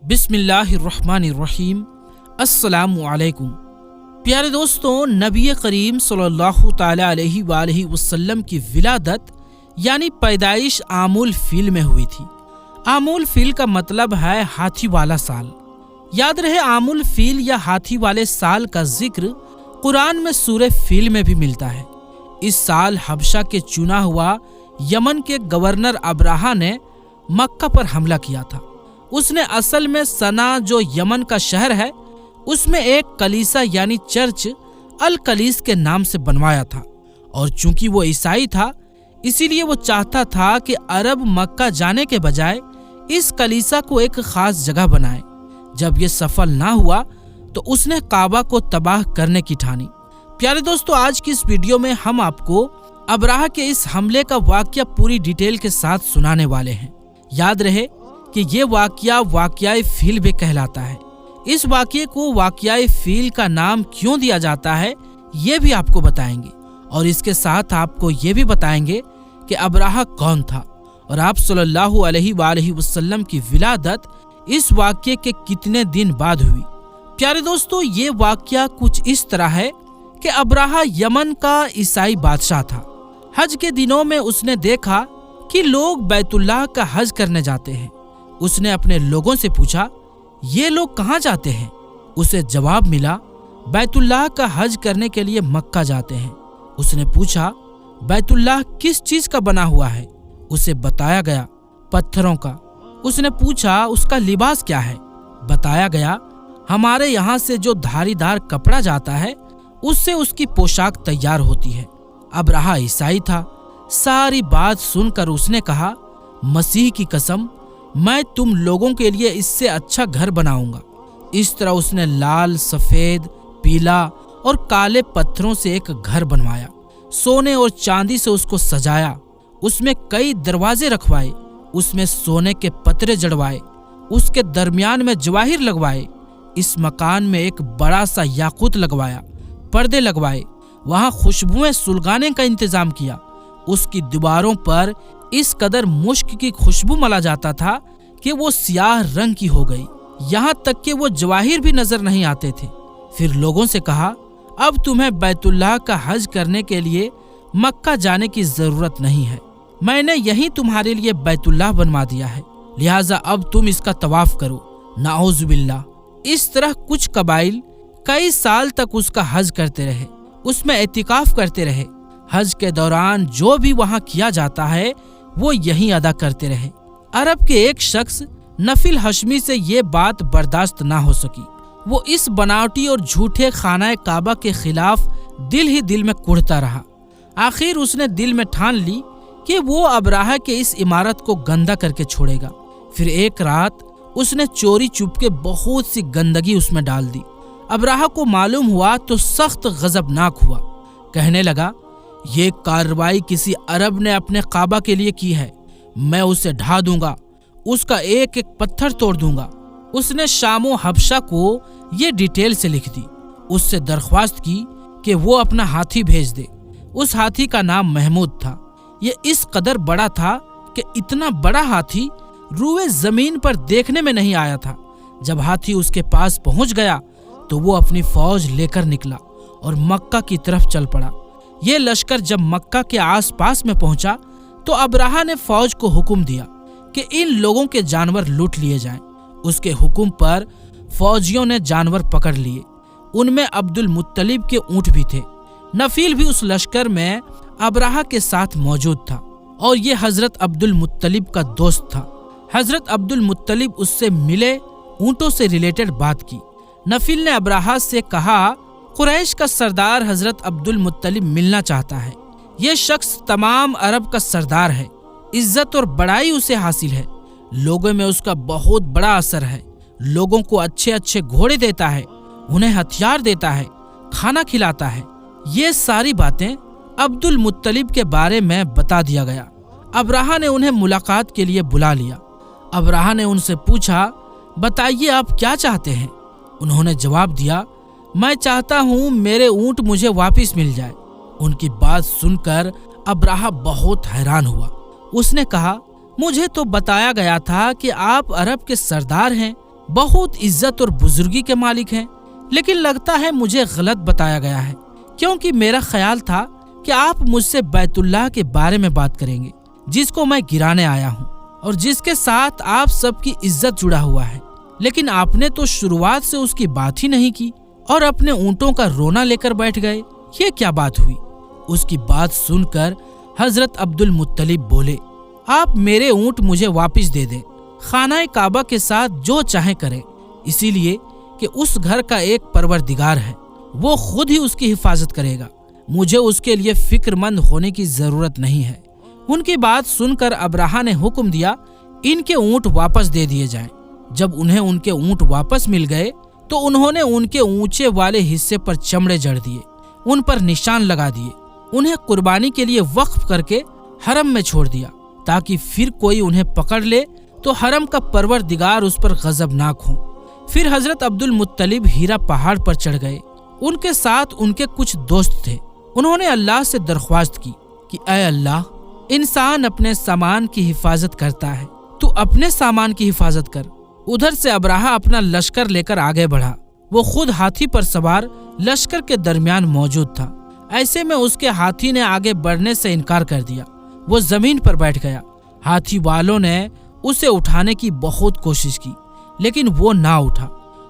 बिस्मिल्लाहिर्रहमानिर्रहीम। अस्सलामु अलैकुम। प्यारे दोस्तों, नबी करीम सल्लल्लाहु ताला अलैहि वालैहि वसल्लम की विलादत यानी पैदाइश आमुल फील में हुई थी। आमुल फील का मतलब है हाथी वाला साल। याद रहे, आमुल फील या हाथी वाले साल का जिक्र कुरान में सूरह फील में भी मिलता है। इस साल हबशा के चुना हुआ यमन के गवर्नर अब्राहा ने मक्का पर हमला किया था। उसने असल में सना, जो यमन का शहर है, उसमें एक कलीसा यानी चर्च अल कलीस के नाम से बनवाया था। और चूंकि वो ईसाई था, इसीलिए वो चाहता था कि अरब मक्का जाने के बजाय इस कलीसा को एक खास जगह बनाए। जब ये सफल ना हुआ तो उसने काबा को तबाह करने की ठानी। प्यारे दोस्तों, आज की इस वीडियो में हम आपको अब्राहा के इस हमले का वाकया पूरी डिटेल के साथ सुनाने वाले हैं। याद रहे कि ये वाकया फील भी कहलाता है। इस वाकये को वाकया फील का नाम क्यों दिया जाता है, ये भी आपको बताएंगे। और इसके साथ आपको ये भी बताएंगे कि अब्राहा कौन था और आप सल्लल्लाहु अलैहि वसल्लम की विलादत इस वाकये के कितने दिन बाद हुई। प्यारे दोस्तों, ये वाकया कुछ इस तरह है कि अब्राहा यमन का ईसाई बादशाह था। हज के दिनों में उसने देखा कि लोग बैतुल्लाह का हज करने जाते हैं। उसने अपने लोगों से पूछा, ये लोग कहाँ जाते हैं? उसे जवाब मिला, बैतुल्लाह का हज करने के लिए मक्का जाते हैं। उसने पूछा, बैतुल्लाह किस चीज का बना हुआ है? उसे बताया गया, पत्थरों का। उसने पूछा, उसका लिबास क्या है? बताया गया, हमारे यहाँ से जो धारीदार कपड़ा जाता है उससे उसकी पोशाक तैयार होती है। अब्राहा ईसाई था। सारी बात सुनकर उसने कहा, मसीह की कसम, मैं तुम लोगों के लिए इससे अच्छा घर बनाऊंगा। इस तरह उसने लाल, सफेद, पीला और काले पत्थरों से एक घर बनवाया। सोने और चांदी से उसको सजाया। उसमें कई दरवाजे रखवाए। उसमें सोने के पतरे जड़वाए। उसके दरमियान में जवाहिर लगवाए। इस मकान में एक बड़ा सा याकूत लगवाया। पर्दे लगवाए। वहां खुशबुएं सुलगाने का इंतजाम किया। उसकी दीवारों पर इस कदर मुश्क की खुशबू मला जाता था कि वो सियाह रंग की हो गई। यहाँ तक कि वो जवाहिर भी नजर नहीं आते थे। फिर लोगों से कहा, अब तुम्हें बैतुल्लाह का हज करने के लिए मक्का जाने की जरूरत नहीं है। मैंने यही तुम्हारे लिए बैतुल्लाह बनवा दिया है, लिहाजा अब तुम इसका तवाफ करो। नाउज़ुबिल्लाह। इस तरह कुछ कबाइल कई साल तक उसका हज करते रहे, उसमें एतिकाफ करते रहे। हज के दौरान जो भी वहाँ किया जाता है वो यहीं अदा करते रहे। अरब के एक शख्स नफिल हशमी से ये बात बर्दाश्त ना हो सकी। वो इस बनावटी और झूठे खानाए काबा के खिलाफ दिल ही दिल में कुढ़ता रहा। आखिर उसने दिल में ठान ली कि वो अब्राहा के इस इमारत को गंदा करके छोड़ेगा। फिर एक रात उसने चोरी चुपके बहुत सी गंदगी उसमें डाल दी। अब्राहा को मालूम हुआ तो सख्त गजबनाक हुआ। कहने लगा, ये कार्रवाई किसी अरब ने अपने काबा के लिए की है। मैं उसे ढा दूंगा, उसका एक एक पत्थर तोड़ दूंगा। उसने शामो हबशा को ये डिटेल से लिख दी। उससे दरख्वास्त की कि वो अपना हाथी भेज दे। उस हाथी का नाम महमूद था। ये इस कदर बड़ा था कि इतना बड़ा हाथी रुए जमीन पर देखने में नहीं आया था। जब हाथी उसके पास पहुंच गया तो वो अपनी फौज लेकर निकला और मक्का की तरफ चल पड़ा। ये लश्कर जब मक्का के आसपास में पहुंचा तो अब्राहा ने फौज को हुक्म दिया कि इन लोगों के जानवर लूट लिए जाएं। उसके हुक्म पर फौजियों ने जानवर पकड़ लिए। उनमें अब्दुल मुत्तलिब के ऊंट भी थे। नफील भी उस लश्कर में अब्राहा के साथ मौजूद था और ये हजरत अब्दुल मुत्तलिब का दोस्त था। हजरत अब्दुल मुत्तलिब उससे मिले, ऊंटों से रिलेटेड बात की। नफील ने अब्राहा से कहा, कुरैश का सरदार हजरत अब्दुल मुत्तलिब मिलना चाहता है। यह शख्स तमाम अरब का सरदार है। इज्जत और बड़ाई उसे हासिल है। लोगों में उसका बहुत बड़ा असर है। लोगों को अच्छे अच्छे घोड़े देता है, उन्हें हथियार देता है, खाना खिलाता है। ये सारी बातें अब्दुल मुत्तलिब के बारे में बता दिया गया। अब्राहा ने उन्हें मुलाकात के लिए बुला लिया। अब्राहा ने उनसे पूछा, बताइए आप क्या चाहते हैं? उन्होंने जवाब दिया, मैं चाहता हूँ मेरे ऊंट मुझे वापस मिल जाए। उनकी बात सुनकर अब्राहा बहुत हैरान हुआ। उसने कहा, मुझे तो बताया गया था कि आप अरब के सरदार हैं, बहुत इज्जत और बुजुर्गी के मालिक हैं, लेकिन लगता है मुझे गलत बताया गया है, क्योंकि मेरा ख्याल था कि आप मुझसे बैतुल्लाह के बारे में बात करेंगे, जिसको मैं गिराने आया हूँ और जिसके साथ आप सबकी इज्जत जुड़ा हुआ है। लेकिन आपने तो शुरुआत से उसकी बात ही नहीं की और अपने ऊँटों का रोना लेकर बैठ गए। ये क्या बात हुई? उसकी बात सुनकर हजरत अब्दुल मुत्तलिब बोले, आप मेरे ऊँट मुझे वापस दे दें, खाना काबा के साथ जो चाहे करें, इसीलिए कि उस घर का एक परवरदिगार है, वो खुद ही उसकी हिफाजत करेगा, मुझे उसके लिए फिक्रमंद होने की जरूरत नहीं है। उनकी बात सुनकर अब्राहा ने हुक्म दिया, इनके ऊँट वापस दे दिए जाएं। जब उन्हें उनके ऊँट वापस मिल गए तो उन्होंने उनके ऊंचे वाले हिस्से पर चमड़े जड़ दिए, उन पर निशान लगा दिए, उन्हें कुर्बानी के लिए वक्फ करके हरम में छोड़ दिया, ताकि फिर कोई उन्हें पकड़ ले तो हरम का परवरदिगार उस पर गजबनाक हो। फिर हजरत अब्दुल मुत्तलिब हीरा पहाड़ पर चढ़ गए। उनके साथ उनके कुछ दोस्त थे। उन्होंने अल्लाह से दरख्वास्त की कि ऐ अल्लाह, इंसान अपने सामान की हिफाजत करता है, तू अपने सामान की हिफाजत कर। उधर से अब्राहा अपना लश्कर लेकर आगे बढ़ा। वो खुद हाथी पर सवार लश्कर के दरमियान मौजूद था। ऐसे में उसके हाथी ने आगे बढ़ने से इनकार कर दिया। वो जमीन पर बैठ गया। हाथी वालों ने उसे उठाने की बहुत कोशिश की, लेकिन वो ना उठा।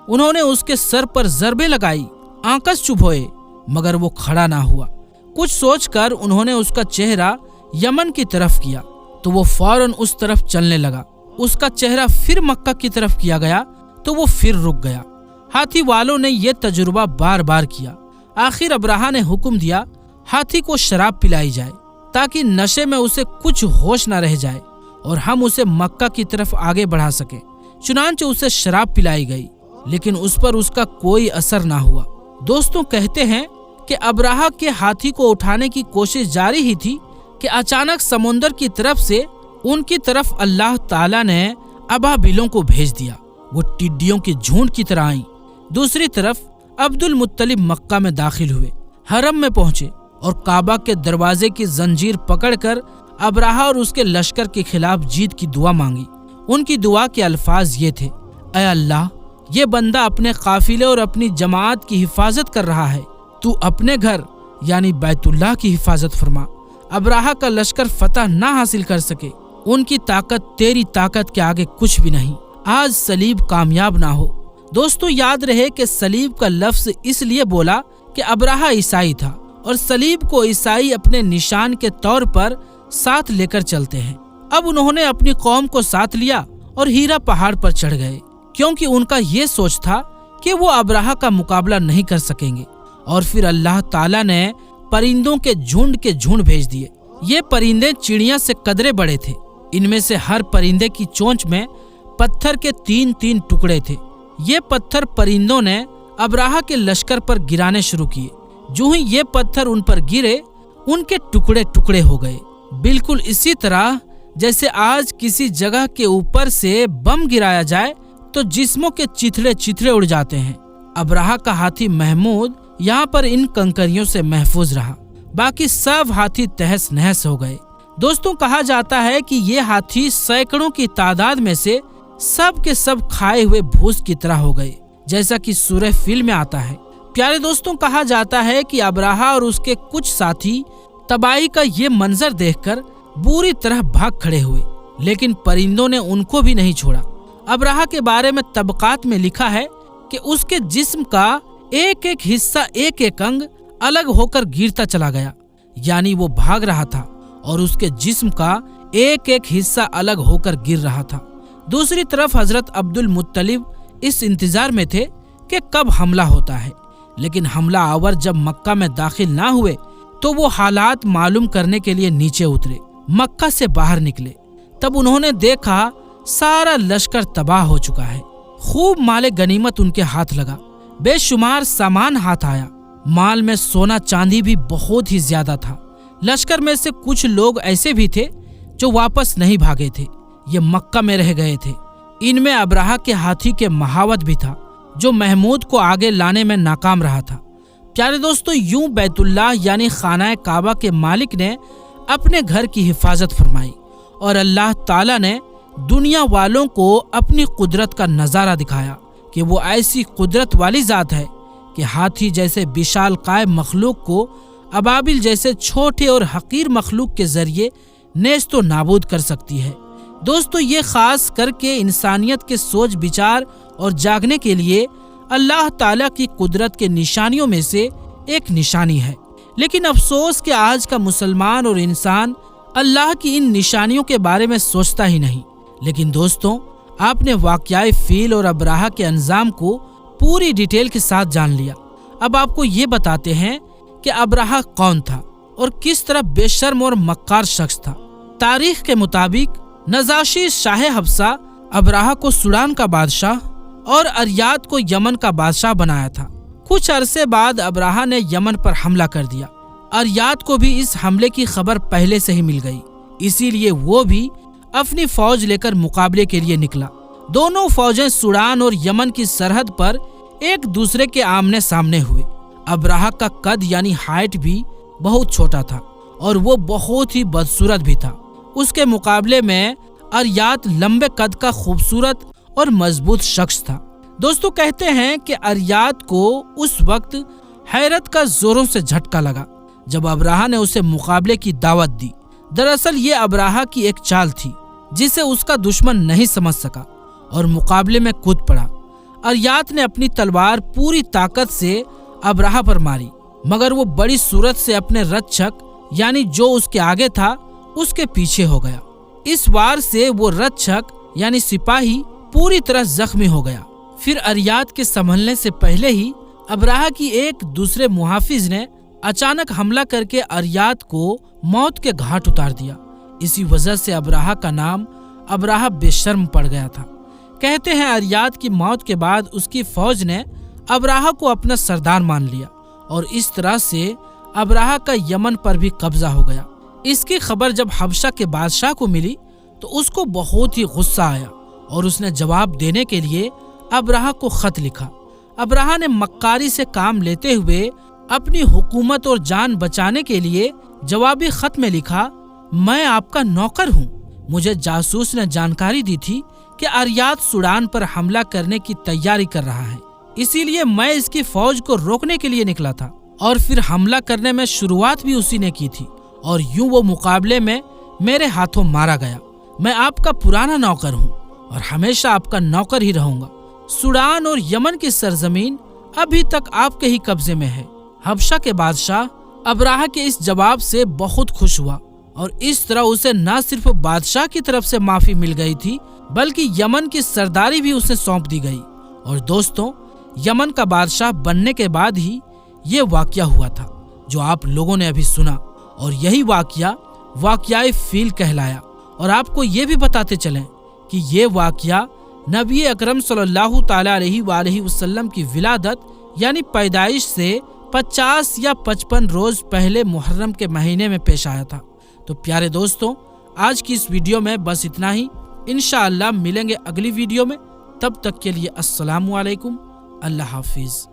उन्होंने उसके सर पर ज़रबे लगाई, आंकस चुभोए, मगर वो खड़ा ना हुआ। कुछ सोचकर उन्होंने उसका चेहरा यमन की तरफ किया तो वो फौरन उस तरफ चलने लगा। उसका चेहरा फिर मक्का की तरफ किया गया तो वो फिर रुक गया। हाथी वालों ने ये तजुर्बा बार बार किया। आखिर अब्राहा ने हुक्म दिया, हाथी को शराब पिलाई जाए, ताकि नशे में उसे कुछ होश न रह जाए और हम उसे मक्का की तरफ आगे बढ़ा सके। चुनांचे उसे शराब पिलाई गई, लेकिन उस पर उसका कोई असर ना हुआ। दोस्तों कहते हैं कि अब्राहा के हाथी को उठाने की कोशिश जारी ही थी कि अचानक समुंदर की तरफ से उनकी तरफ अल्लाह ताला ने अबाबिलों को भेज दिया। वो टिड्डियों के झुंड की तरह आई। दूसरी तरफ अब्दुल मुत्तलिब मक्का में दाखिल हुए, हरम में पहुंचे और काबा के दरवाजे की जंजीर पकड़कर अब्राहा और उसके लश्कर के खिलाफ जीत की दुआ मांगी। उनकी दुआ के अल्फाज ये थे, ऐ अल्लाह, ये बंदा अपने काफिले और अपनी जमात की हिफाजत कर रहा है, तू अपने घर यानी बैतुल्लाह की हिफाजत फरमा। अब्राहा का लश्कर फतह ना हासिल कर सके, उनकी ताकत तेरी ताकत के आगे कुछ भी नहीं। आज सलीब कामयाब ना हो। दोस्तों याद रहे कि सलीब का लफ्ज इसलिए बोला कि अब्राहा ईसाई था और सलीब को ईसाई अपने निशान के तौर पर साथ लेकर चलते हैं। अब उन्होंने अपनी कौम को साथ लिया और हीरा पहाड़ पर चढ़ गए, क्योंकि उनका ये सोच था कि वो अब्राहा का मुकाबला नहीं कर सकेंगे। और फिर अल्लाह ताला ने परिंदों के झुंड भेज दिए। ये परिंदे चिड़िया से कदरे बड़े थे। इनमें से हर परिंदे की चोंच में पत्थर के 3-3 टुकड़े थे। ये पत्थर परिंदों ने अब्राहा के लश्कर पर गिराने शुरू किए। जो ही ये पत्थर उन पर गिरे, उनके टुकड़े टुकड़े हो गए। बिल्कुल इसी तरह जैसे आज किसी जगह के ऊपर से बम गिराया जाए तो जिस्मों के चिथड़े चिथड़े उड़ जाते हैं। अब्राहा का हाथी महमूद यहाँ पर इन कंकरियों से महफूज रहा। बाकी सब हाथी तहस नहस हो गए। दोस्तों कहा जाता है कि ये हाथी सैकड़ों की तादाद में से सब के सब खाए हुए भूस की तरह हो गए, जैसा कि सूरह फिल में आता है। प्यारे दोस्तों कहा जाता है कि अब्राहा और उसके कुछ साथी तबाही का ये मंजर देखकर बुरी तरह भाग खड़े हुए, लेकिन परिंदों ने उनको भी नहीं छोड़ा। अब्राहा के बारे में तबकात में लिखा है कि उसके जिस्म का एक एक हिस्सा, एक एक अंग अलग होकर गिरता चला गया, यानी वो भाग रहा था और उसके जिस्म का एक एक हिस्सा अलग होकर गिर रहा था। दूसरी तरफ हजरत अब्दुल मुत्तलिब इस इंतजार में थे कि कब हमला होता है, लेकिन हमला आवर जब मक्का में दाखिल ना हुए तो वो हालात मालूम करने के लिए नीचे उतरे। मक्का से बाहर निकले तब उन्होंने देखा सारा लश्कर तबाह हो चुका है। खूब माले गनीमत उनके हाथ लगा, बेशुमार सामान हाथ आया। माल में सोना चांदी भी बहुत ही ज्यादा था। लश्कर में से कुछ लोग ऐसे भी थे जो वापस नहीं भागे थे, ये मक्का में रह गए थे। इनमें अब्राहा के हाथी के महावत भी था, जो महमूद को आगे लाने में नाकाम रहा था। प्यारे दोस्तों, यूं बैतुल्लाह यानी खाना काबा के मालिक ने अपने घर की हिफाजत फरमाई और अल्लाह ताला ने دنیا والوں کو اپنی قدرت کا نظارہ دکھایا کہ وہ ایسی قدرت والی ذات ہے کہ ہاتھی جیسے وشال قائم مخلوق کو ابابل جیسے چھوٹے اور حقیر مخلوق کے ذریعے نیست و نابود کر سکتی ہے۔ دوستو، یہ خاص کر کے انسانیت کے سوچ بچار اور جاگنے کے لیے اللہ تعالیٰ کی قدرت کے نشانیوں میں سے ایک نشانی ہے۔ لیکن افسوس کہ آج کا مسلمان اور انسان اللہ کی ان نشانیوں کے بارے میں سوچتا ہی نہیں۔ لیکن دوستوں، آپ نے واقعہ فیل اور ابراہہ کے انجام کو پوری ڈیٹیل کے ساتھ جان لیا۔ اب آپ کو یہ بتاتے ہیں کہ ابراہہ کون تھا اور کس طرح بے شرم اور مکار شخص تھا۔ تاریخ کے مطابق نجاشی شاہ حبشہ ابراہہ کو سوڈان کا بادشاہ اور اریات کو یمن کا بادشاہ بنایا تھا۔ کچھ عرصے بعد ابراہہ نے یمن پر حملہ کر دیا۔ اریات کو بھی اس حملے کی خبر پہلے سے ہی مل گئی، اسی لیے وہ بھی اپنی فوج لے کر مقابلے کے لیے نکلا۔ دونوں فوجیں سوڈان اور یمن کی سرحد پر ایک دوسرے کے آمنے سامنے ہوئے۔ ابراہہ کا قد یعنی ہائٹ بھی بہت چھوٹا تھا اور وہ بہت ہی بدصورت بھی تھا۔ اس کے مقابلے میں اریات لمبے قد کا خوبصورت اور مضبوط شخص تھا۔ دوستو، کہتے ہیں کہ اریات کو اس وقت حیرت کا زوروں سے جھٹکا لگا جب ابراہہ نے اسے مقابلے کی دعوت دی۔ دراصل یہ ابراہہ کی ایک چال تھی جسے اس کا دشمن نہیں سمجھ سکا اور مقابلے میں کود پڑا۔ اریات نے اپنی تلوار پوری طاقت سے ابراہہ پر ماری، مگر وہ بڑی صورت سے اپنے رچھک یعنی جو اس کے آگے تھا اس کے پیچھے ہو گیا۔ اس وار سے وہ رچھک یعنی سپاہی پوری طرح زخمی ہو گیا۔ پھر اریات کے سنبھلنے سے پہلے ہی ابراہہ کی ایک دوسرے محافظ نے اچانک حملہ کر کے اریات کو موت کے گھاٹ اتار دیا۔ اسی وجہ سے ابراہہ کا نام ابراہہ بے شرم پڑ گیا تھا۔ کہتے ہیں اریات کی موت کے بعد اس کی فوج نے ابراہہ کو اپنا سردار مان لیا اور اس طرح سے ابراہہ کا یمن پر بھی قبضہ ہو گیا۔ اس کی خبر جب حبشہ کے بادشاہ کو ملی تو اس کو بہت ہی غصہ آیا اور اس نے جواب دینے کے لیے ابراہہ کو خط لکھا۔ ابراہہ نے مکاری سے کام لیتے ہوئے اپنی حکومت اور جان بچانے کے لیے جوابی خط میں لکھا، میں آپ کا نوکر ہوں۔ مجھے جاسوس نے جانکاری دی تھی کہ اریات سوڈان پر حملہ کرنے کی تیاری کر رہا ہے، اسی لیے میں اس کی فوج کو روکنے کے لیے نکلا تھا اور پھر حملہ کرنے میں شروعات بھی اسی نے کی تھی اور یوں وہ مقابلے میں میرے ہاتھوں مارا گیا۔ میں آپ کا پرانا نوکر ہوں اور ہمیشہ آپ کا نوکر ہی رہوں گا۔ سوڈان اور یمن کی سرزمین ابھی تک آپ کے ہی قبضے میں ہے۔ حبشہ کے بادشاہ ابراہہ کے اس جواب سے بہت خوش ہوا اور اس طرح اسے نہ صرف بادشاہ کی طرف سے معافی مل گئی تھی بلکہ یمن کی سرداری بھی اسے سونپ دی گئی۔ اور دوستوں، یمن کا بادشاہ بننے کے بعد ہی یہ واقعہ ہوا تھا جو آپ لوگوں نے ابھی سنا، اور یہی واقعہ فیل کہلایا۔ اور آپ کو یہ بھی بتاتے چلیں کہ یہ واقعہ نبی اکرم صلی اللہ تعالی علیہ وآلہ وسلم کی ولادت یعنی پیدائش سے 50 یا 55 روز پہلے محرم کے مہینے میں پیش آیا تھا۔ تو پیارے دوستوں، آج کی اس ویڈیو میں بس اتنا ہی۔ انشاءاللہ ملیں گے اگلی ویڈیو میں، تب تک کے لیے السلام علیکم، اللہ حافظ۔